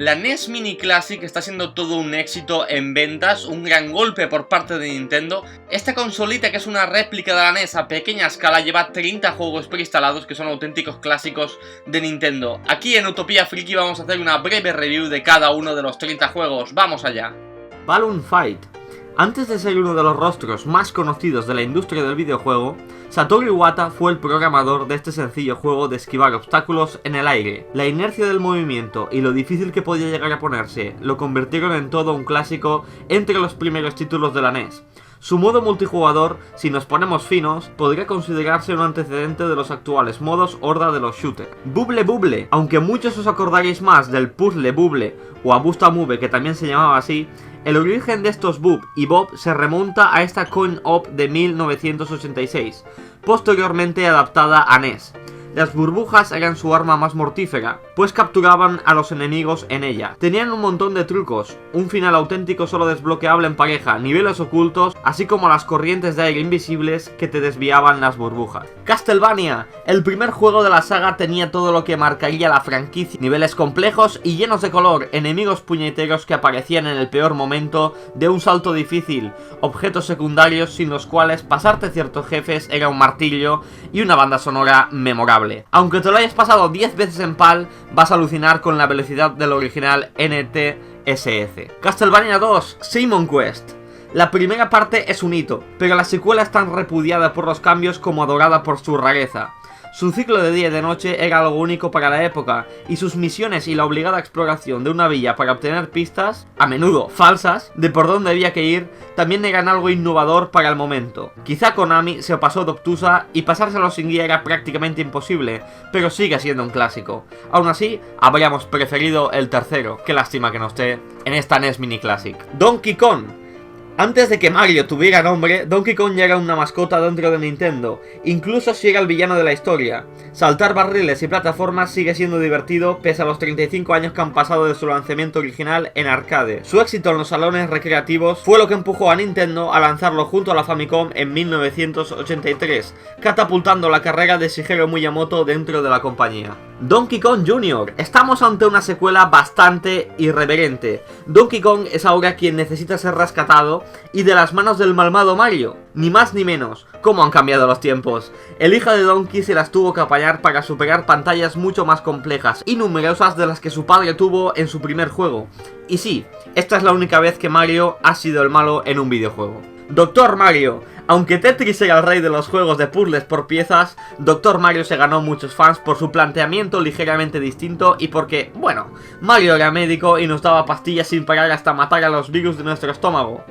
La NES Mini Classic está siendo todo un éxito en ventas, un gran golpe por parte de Nintendo. Esta consolita, que es una réplica de la NES a pequeña escala, lleva 30 juegos preinstalados que son auténticos clásicos de Nintendo. Aquí en Utopía Friki vamos a hacer una breve review de cada uno de los 30 juegos. ¡Vamos allá! Balloon Fight. Antes de ser uno de los rostros más conocidos de la industria del videojuego, Satoru Iwata fue el programador de este sencillo juego de esquivar obstáculos en el aire. La inercia del movimiento y lo difícil que podía llegar a ponerse lo convirtieron en todo un clásico entre los primeros títulos de la NES. Su modo multijugador, si nos ponemos finos, podría considerarse un antecedente de los actuales modos horda de los shooters. Bubble Bubble, aunque muchos os acordaréis más del Puzzle Bubble o Abusta Move, que también se llamaba así, el origen de estos Bub y Bob se remonta a esta Coin-Op de 1986, posteriormente adaptada a NES. Las burbujas eran su arma más mortífera, pues capturaban a los enemigos en ella. Tenían un montón de trucos, un final auténtico solo desbloqueable en pareja, niveles ocultos, así como las corrientes de aire invisibles que te desviaban las burbujas. Castlevania, el primer juego de la saga, tenía todo lo que marcaría la franquicia: niveles complejos y llenos de color, enemigos puñeteros que aparecían en el peor momento de un salto difícil, objetos secundarios sin los cuales pasarte ciertos jefes era un martirio, y una banda sonora memorable. Aunque te lo hayas pasado 10 veces en PAL, vas a alucinar con la velocidad del original NTSC. Castlevania 2 Simon Quest. La primera parte es un hito, pero la secuela es tan repudiada por los cambios como adorada por su rareza. Su ciclo de día y de noche era algo único para la época, y sus misiones y la obligada exploración de una villa para obtener pistas, a menudo falsas, de por dónde había que ir, también eran algo innovador para el momento. Quizá Konami se pasó de obtusa y pasárselo sin guía era prácticamente imposible, pero sigue siendo un clásico. Aún así, habríamos preferido el tercero, qué lástima que no esté en esta NES Mini Classic. Donkey Kong. Antes de que Mario tuviera nombre, Donkey Kong ya era una mascota dentro de Nintendo, incluso si era el villano de la historia. Saltar barriles y plataformas sigue siendo divertido pese a los 35 años que han pasado de su lanzamiento original en arcade. Su éxito en los salones recreativos fue lo que empujó a Nintendo a lanzarlo junto a la Famicom en 1983, catapultando la carrera de Shigeru Miyamoto dentro de la compañía. Donkey Kong Jr. Estamos ante una secuela bastante irreverente. Donkey Kong es ahora quien necesita ser rescatado y de las manos del malvado Mario. Ni más ni menos. ¿Cómo han cambiado los tiempos? El hijo de Donkey se las tuvo que apañar para superar pantallas mucho más complejas y numerosas de las que su padre tuvo en su primer juego. Y sí, esta es la única vez que Mario ha sido el malo en un videojuego. Dr. Mario. Aunque Tetris era el rey de los juegos de puzzles por piezas, Dr. Mario se ganó muchos fans por su planteamiento ligeramente distinto y porque, bueno, Mario era médico y nos daba pastillas sin parar hasta matar a los virus de nuestro estómago.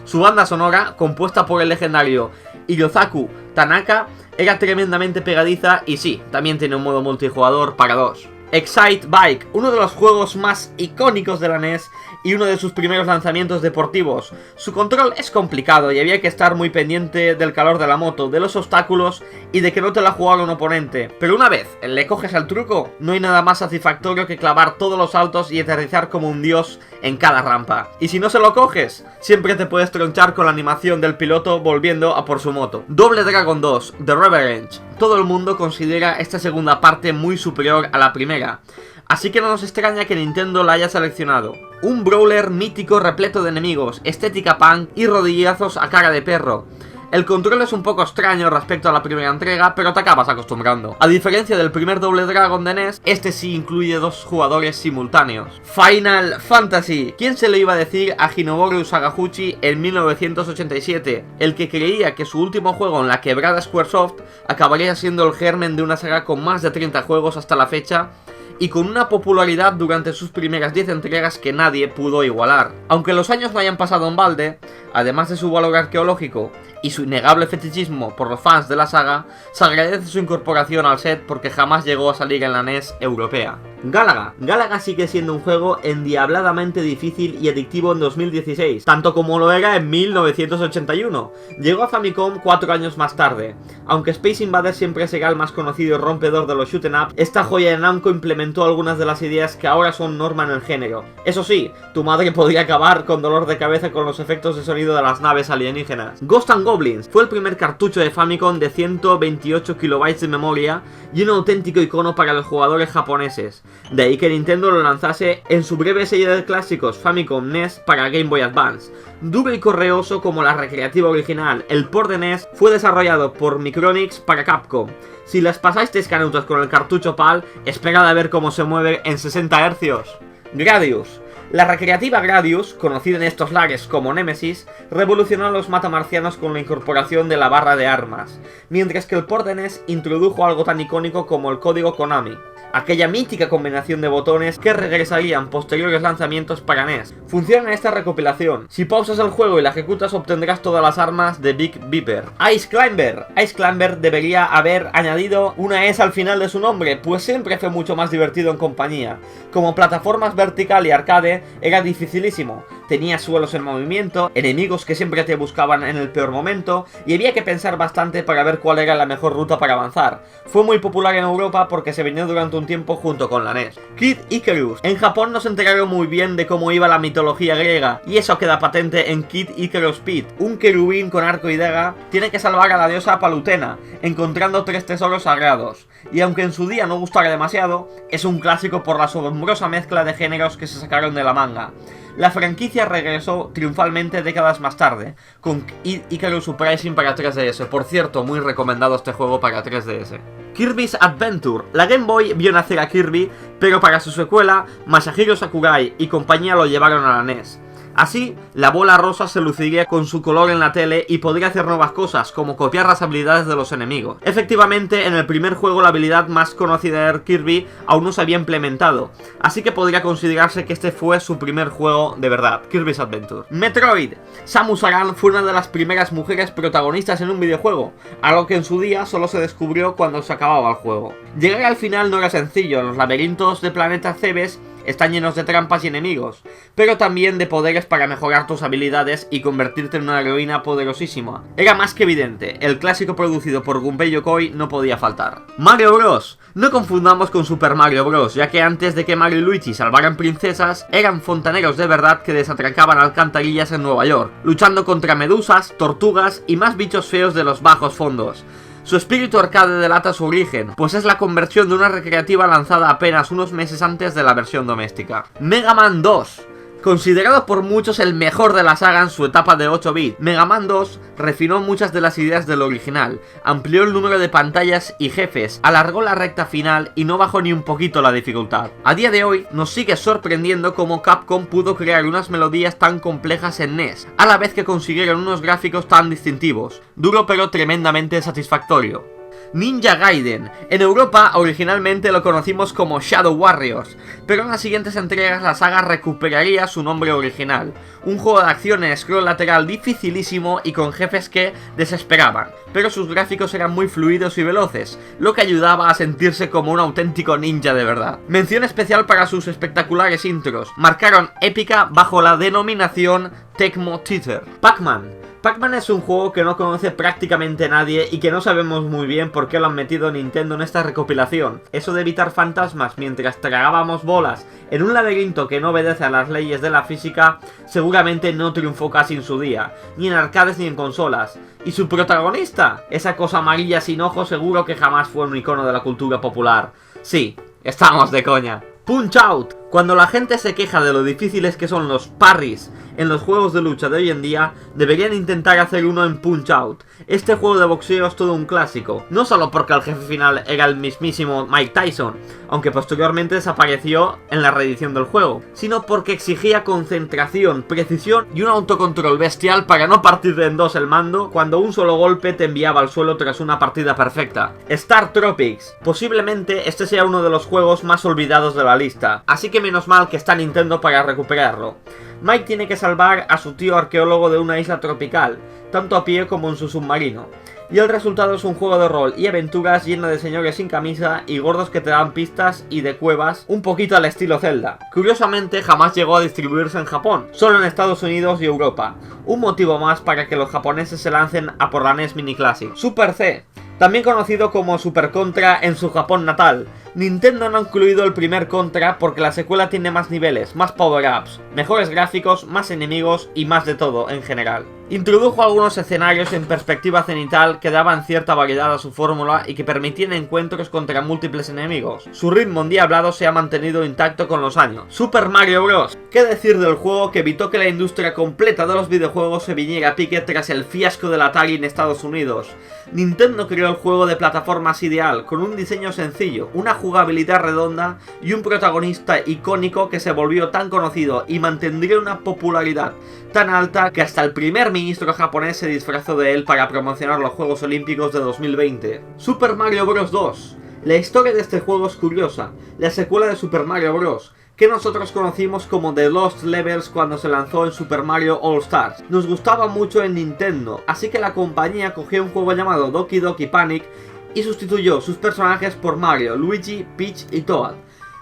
Su banda sonora, compuesta por el legendario Hirozaku Tanaka, era tremendamente pegadiza y sí, también tiene un modo multijugador para dos. Excite Bike, uno de los juegos más icónicos de la NES y uno de sus primeros lanzamientos deportivos. Su control es complicado y había que estar muy pendiente del calor de la moto, de los obstáculos y de que no te la jugara un oponente. Pero una vez le coges el truco, no hay nada más satisfactorio que clavar todos los saltos y aterrizar como un dios en cada rampa. Y si no se lo coges, siempre te puedes tronchar con la animación del piloto volviendo a por su moto. Double Dragon 2 The Revenge. Todo el mundo considera esta segunda parte muy superior a la primera, así que no nos extraña que Nintendo la haya seleccionado. Un brawler mítico repleto de enemigos, estética punk y rodillazos a cara de perro. El control es un poco extraño respecto a la primera entrega, pero te acabas acostumbrando. A diferencia del primer Double Dragon de NES, este sí incluye 2 jugadores simultáneos. Final Fantasy. ¿Quién se le iba a decir a Hinoboru Sakaguchi en 1987? El que creía que su último juego en la quebrada Squaresoft acabaría siendo el germen de una saga con más de 30 juegos hasta la fecha, y con una popularidad durante sus primeras 10 entregas que nadie pudo igualar. Aunque los años no hayan pasado en balde, además de su valor arqueológico y su innegable fetichismo por los fans de la saga, se agradece su incorporación al set porque jamás llegó a salir en la NES europea. Galaga. Galaga sigue siendo un juego endiabladamente difícil y adictivo en 2016, tanto como lo era en 1981. Llegó a Famicom 4 años más tarde. Aunque Space Invaders siempre será el más conocido y rompedor de los shoot'em up, esta joya de Namco implementó algunas de las ideas que ahora son norma en el género. Eso sí, tu madre podría acabar con dolor de cabeza con los efectos de sonido de las naves alienígenas. Ghost and Goblins fue el primer cartucho de Famicom de 128 KB de memoria y un auténtico icono para los jugadores japoneses. De ahí que Nintendo lo lanzase en su breve serie de clásicos Famicom NES para Game Boy Advance. Duro y correoso como la recreativa original, el port de NES fue desarrollado por Micronix para Capcom. Si les pasáis 3 canutos con el cartucho PAL, esperad a ver cómo se mueve en 60 Hz. Gradius. La recreativa Gradius, conocida en estos lares como Nemesis, revolucionó a los matamarcianos con la incorporación de la barra de armas, mientras que el port de NES introdujo algo tan icónico como el código Konami, aquella mítica combinación de botones que regresarían posteriores lanzamientos para NES. Funciona esta recopilación. Si pausas el juego y la ejecutas obtendrás todas las armas de Big Beeper. Ice Climber. Ice Climber debería haber añadido una S al final de su nombre, pues siempre fue mucho más divertido en compañía. Como plataformas vertical y arcade era dificilísimo. Tenía suelos en movimiento, enemigos que siempre te buscaban en el peor momento, y había que pensar bastante para ver cuál era la mejor ruta para avanzar. Fue muy popular en Europa porque se vendió durante un tiempo junto con la NES. Kid Icarus. En Japón no se enteraron muy bien de cómo iba la mitología griega, y eso queda patente en Kid Icarus Pit. Un querubín con arco y daga tiene que salvar a la diosa Palutena, encontrando 3 tesoros sagrados. Y aunque en su día no gustara demasiado, es un clásico por la asombrosa mezcla de géneros que se sacaron de la manga. La franquicia regresó triunfalmente décadas más tarde, con Kid Icarus Uprising para 3DS. Por cierto, muy recomendado este juego para 3DS. Kirby's Adventure. La Game Boy vio nacer a Kirby, pero para su secuela, Masahiro Sakurai y compañía lo llevaron a la NES. Así, la bola rosa se luciría con su color en la tele y podría hacer nuevas cosas, como copiar las habilidades de los enemigos. Efectivamente, en el primer juego la habilidad más conocida de Kirby aún no se había implementado, así que podría considerarse que este fue su primer juego de verdad, Kirby's Adventure. Metroid. Samus Aran fue una de las primeras mujeres protagonistas en un videojuego, algo que en su día solo se descubrió cuando se acababa el juego. Llegar al final no era sencillo, los laberintos de planeta Cebes están llenos de trampas y enemigos, pero también de poderes para mejorar tus habilidades y convertirte en una heroína poderosísima. Era más que evidente, el clásico producido por Gunpei Yokoi no podía faltar. Mario Bros. No confundamos con Super Mario Bros, ya que antes de que Mario y Luigi salvaran princesas, eran fontaneros de verdad que desatrancaban alcantarillas en Nueva York, luchando contra medusas, tortugas y más bichos feos de los bajos fondos. Su espíritu arcade delata su origen, pues es la conversión de una recreativa lanzada apenas unos meses antes de la versión doméstica. Mega Man 2. Considerado por muchos el mejor de la saga en su etapa de 8 bits, Mega Man 2 refinó muchas de las ideas del original, amplió el número de pantallas y jefes, alargó la recta final y no bajó ni un poquito la dificultad. A día de hoy nos sigue sorprendiendo cómo Capcom pudo crear unas melodías tan complejas en NES, a la vez que consiguieron unos gráficos tan distintivos, duro pero tremendamente satisfactorio. Ninja Gaiden. En Europa originalmente lo conocimos como Shadow Warriors, pero en las siguientes entregas la saga recuperaría su nombre original. Un juego de acción en scroll lateral dificilísimo y con jefes que desesperaban, pero sus gráficos eran muy fluidos y veloces, lo que ayudaba a sentirse como un auténtico ninja de verdad. Mención especial para sus espectaculares intros, marcaron épica bajo la denominación Tecmo Theater. Pac-Man. Pac-Man es un juego que no conoce prácticamente nadie y que no sabemos muy bien por qué lo han metido Nintendo en esta recopilación. Eso de evitar fantasmas mientras tragábamos bolas en un laberinto que no obedece a las leyes de la física seguramente no triunfó casi en su día, ni en arcades ni en consolas. ¿Y su protagonista? Esa cosa amarilla sin ojos seguro que jamás fue un icono de la cultura popular. Sí, estamos de coña. Punch Out. Cuando la gente se queja de lo difíciles que son los parries en los juegos de lucha de hoy en día, deberían intentar hacer uno en Punch Out. Este juego de boxeo es todo un clásico, no solo porque el jefe final era el mismísimo Mike Tyson, aunque posteriormente desapareció en la reedición del juego, sino porque exigía concentración, precisión y un autocontrol bestial para no partir en dos el mando cuando un solo golpe te enviaba al suelo tras una partida perfecta. Star Tropics. Posiblemente este sea uno de los juegos más olvidados de la lista, así que menos mal que está Nintendo para recuperarlo. Mike tiene que salvar a su tío arqueólogo de una isla tropical, tanto a pie como en su submarino. Y el resultado es un juego de rol y aventuras lleno de señores sin camisa y gordos que te dan pistas y de cuevas, un poquito al estilo Zelda. Curiosamente jamás llegó a distribuirse en Japón, solo en Estados Unidos y Europa. Un motivo más para que los japoneses se lancen a por la NES Mini Classic. Super C. También conocido como Super Contra en su Japón natal. Nintendo no ha incluido el primer Contra porque la secuela tiene más niveles, más power-ups, mejores gráficos, más enemigos y más de todo en general. Introdujo algunos escenarios en perspectiva cenital que daban cierta variedad a su fórmula y que permitían encuentros contra múltiples enemigos. Su ritmo endiablado se ha mantenido intacto con los años. Super Mario Bros. ¿Qué decir del juego que evitó que la industria completa de los videojuegos se viniera a pique tras el fiasco del Atari en Estados Unidos? Nintendo creó el juego de plataformas ideal, con un diseño sencillo, una jugabilidad redonda y un protagonista icónico que se volvió tan conocido y mantendría una popularidad tan alta que hasta el primer ministro japonés se disfrazó de él para promocionar los Juegos Olímpicos de 2020. Super Mario Bros. 2. La historia de este juego es curiosa, la secuela de Super Mario Bros., que nosotros conocimos como The Lost Levels cuando se lanzó en Super Mario All Stars. Nos gustaba mucho en Nintendo, así que la compañía cogió un juego llamado Doki Doki Panic y sustituyó sus personajes por Mario, Luigi, Peach y Toad.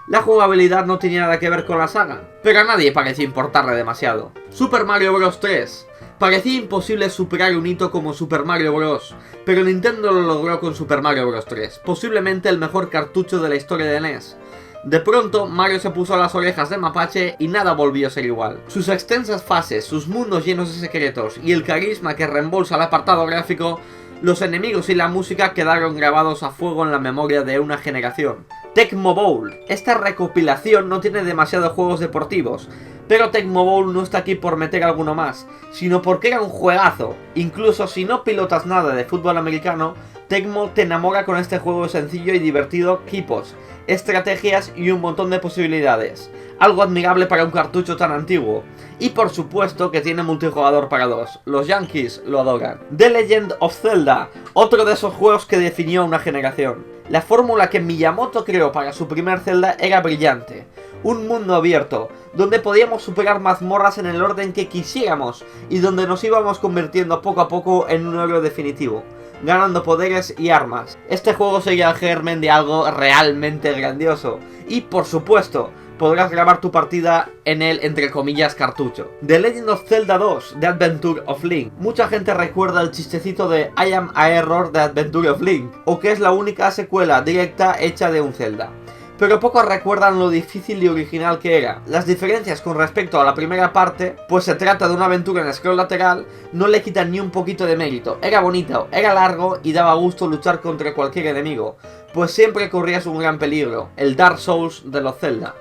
La jugabilidad no tenía nada que ver con la saga, pero a nadie parecía importarle demasiado. Super Mario Bros. 3. Parecía imposible superar un hito como Super Mario Bros., pero Nintendo lo logró con Super Mario Bros. 3, posiblemente el mejor cartucho de la historia de NES. De pronto, Mario se puso las orejas de mapache y nada volvió a ser igual. Sus extensas fases, sus mundos llenos de secretos y el carisma que reembolsa el apartado gráfico, los enemigos y la música quedaron grabados a fuego en la memoria de una generación. Tecmo Bowl. Esta recopilación no tiene demasiados juegos deportivos, pero Tecmo Bowl no está aquí por meter alguno más, sino porque era un juegazo. Incluso si no pilotas nada de fútbol americano, Tecmo te enamora con este juego sencillo y divertido, equipos, estrategias y un montón de posibilidades. Algo admirable para un cartucho tan antiguo. Y por supuesto que tiene multijugador para 2. Los Yankees lo adoran. The Legend of Zelda, otro de esos juegos que definió una generación. La fórmula que Miyamoto creó para su primer Zelda era brillante. Un mundo abierto, donde podíamos superar mazmorras en el orden que quisiéramos y donde nos íbamos convirtiendo poco a poco en un héroe definitivo, ganando poderes y armas. Este juego sería el germen de algo realmente grandioso. Y por supuesto, podrás grabar tu partida en el, entre comillas, cartucho. The Legend of Zelda 2, The Adventure of Link. Mucha gente recuerda el chistecito de I Am a Error, The Adventure of Link, o que es la única secuela directa hecha de un Zelda. Pero pocos recuerdan lo difícil y original que era. Las diferencias con respecto a la primera parte, pues se trata de una aventura en scroll lateral, no le quitan ni un poquito de mérito. Era bonito, era largo y daba gusto luchar contra cualquier enemigo, pues siempre corrías un gran peligro, el Dark Souls de los Zelda.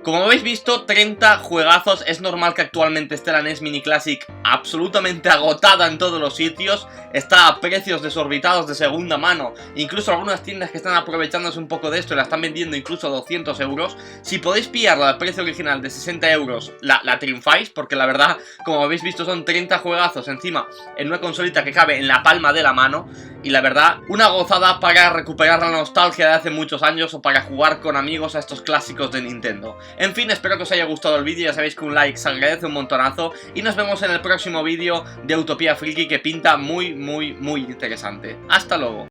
Como habéis visto, 30 juegazos. Es normal que actualmente esté la NES Mini Classic absolutamente agotada en todos los sitios. Está a precios desorbitados de segunda mano. Incluso algunas tiendas que están aprovechándose un poco de esto y la están vendiendo incluso a 200 euros. Si podéis pillarla al precio original de 60 euros, la triunfáis, porque la verdad, como habéis visto, son 30 juegazos encima en una consolita que cabe en la palma de la mano. Y la verdad, una gozada para recuperar la nostalgia de hace muchos años o para jugar con amigos a estos clásicos de Nintendo. En fin, espero que os haya gustado el vídeo, ya sabéis que un like se agradece un montonazo y nos vemos en el próximo vídeo de Utopía Friki que pinta muy interesante. Hasta luego.